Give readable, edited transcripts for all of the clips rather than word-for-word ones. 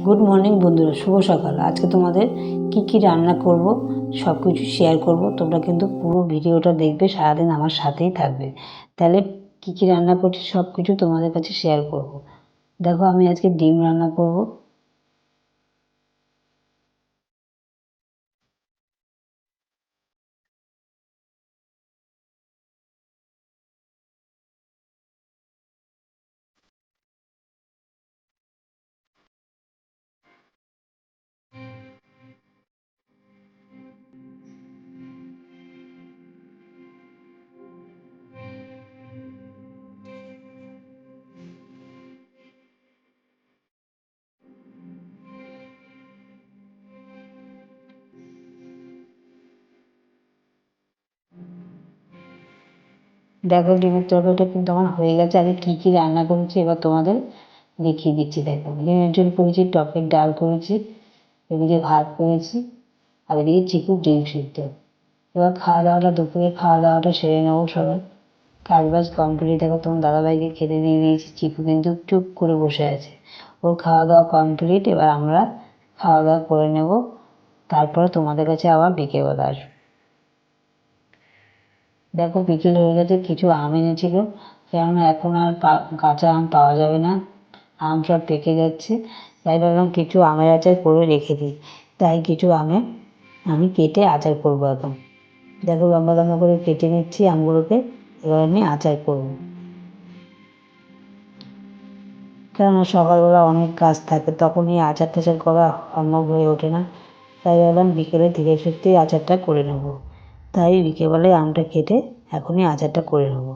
Good morning বন্ধুরা, শুভ সকাল। আজকে তোমাদের কি রান্না করব সব কিছু শেয়ার করব। তোমরা কিন্তু পুরো ভিডিওটা দেখবে, সারাদিন আমার সাথেই থাকবে। তাহলে কি রান্না করছি সব কিছু তোমাদের কাছে শেয়ার করব। দেখো, আমি আজকে ডিম রান্না করব। দেখো, ডিমের তরকারিটা কিন্তু আমার হয়ে গেছে। আমি কি রান্না করেছি এবার তোমাদের দেখিয়ে দিচ্ছি। দেখো, ডিমের ঝোল করেছি, টকের ডাল করেছি, এদিকে ভাত করেছি, আর এদিকে চিকুর ডিম সিদ্ধ। এবার দুপুরে খাওয়া দাওয়াটা সেরে নেবো সবাই। কাজ বাজ কমপ্লিট। দেখো, তোমার দাদাভাইকে খেতে দিয়ে দিয়েছি। চিকু কিন্তু চুপ করে বসে আছে। ওর খাওয়া দাওয়া কমপ্লিট। এবার আমরা খাওয়া দাওয়া করে নেব, তারপরে তোমাদের কাছে আবার বিকেলবেলা আসবো। দেখো, বিকেল হয়ে গেছে। কিছু আম এনেছিল, কেননা এখন আর কাঁচা আম পাওয়া যাবে না, আম সব পেকে যাচ্ছে। তাই ভাবলাম কিছু আমের আচার করে রেখে দিই। তাই কিছু আমি কেটে আচার করবো এখন। দেখো, লম্বা লম্বা করে কেটে নিচ্ছি আমগুলোকে। এবার আমি আচার করবো, কেননা সকালবেলা অনেক কাজ থাকে, তখনই আচার টাচার করা সম্ভব হয়ে ওঠে না। তাই ভাবলাম বিকেলে ধীরে সুস্থে আচারটা করে নেব। তাই বিকেলবেলায় আমটা কেটে এখনই আচারটা করে নেব।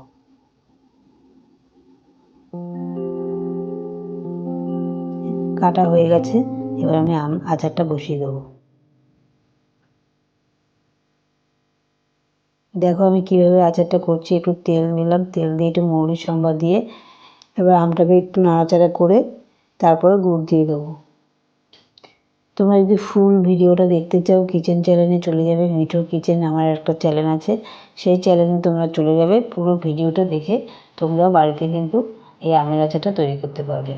কাটা হয়ে গেছে। এবার আমি আচারটা বসিয়ে দেবো। দেখো, আমি কীভাবে আচারটা করছি। একটু তেল নিলাম, তেল দিয়ে একটু মৌরি সম্বার দিয়ে এবার আমটাকে একটু নাড়াচাড়া করে তারপরে গুড় দিয়ে দেবো। তোমরা যদি ফুল ভিডিওটা দেখতে চাও, কিচেন চ্যানেলে চলে যাবে। মিঠুর কিচেন আমার একটা চ্যানেল আছে, সেই চ্যানেলে তোমরা চলে যাবে। পুরো ভিডিওটা দেখে তোমরা বাড়িতে কিন্তু এই আমের আচারটা তৈরি করতে পারবে।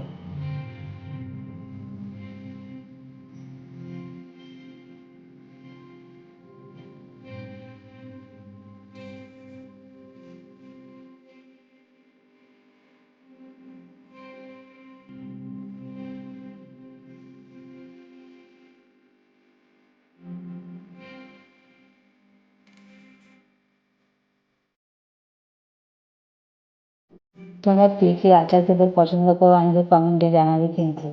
তোমরা কে আচার খেতে পছন্দ করো আমাকে কমেন্টে জানাবে কিন্তু।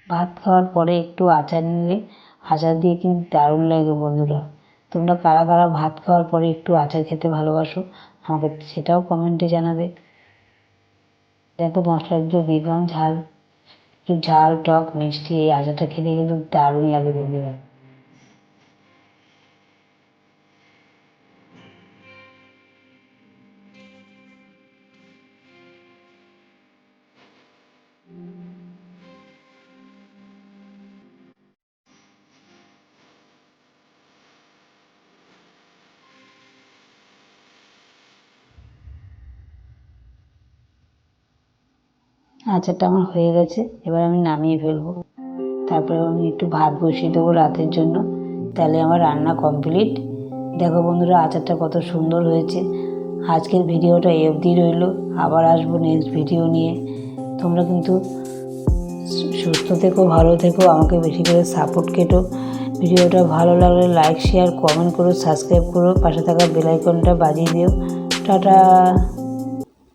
ভাত খাওয়ার পরে একটু আচার নিলে আচার দিয়ে কিন্তু দারুণ লাগে বন্ধুরা। তোমরা কারা কারা ভাত খাওয়ার পরে একটু আচার খেতে ভালোবাসো আমাকে সেটাও কমেন্টে জানাবে। দেখো, মশলাগুলো দিয়ে দিলাম। একটু ঝাল টক মিষ্টি এই আচারটা খেতে কিন্তু দারুণ লাগে বন্ধুরা। আচারটা আমার হয়ে গেছে। এবার আমি নামিয়ে ফেলবো। তারপরে আমি একটু ভাত বসিয়ে দেবো রাতের জন্য। তাহলে আমার রান্না কমপ্লিট। দেখো বন্ধুরা, আচারটা কত সুন্দর হয়েছে। আজকের ভিডিওটা এই অবধি রইল। আবার আসবো নেক্সট ভিডিও নিয়ে। তোমরা কিন্তু সুস্থ থেকো, ভালো থেকো, আমাকে বেশি করে সাপোর্ট কেটো। ভিডিওটা ভালো লাগলে লাইক শেয়ার কমেন্ট করো, সাবস্ক্রাইব করো, পাশে থাকা বেল আইকনটা বাজিয়ে দিও। টাটা।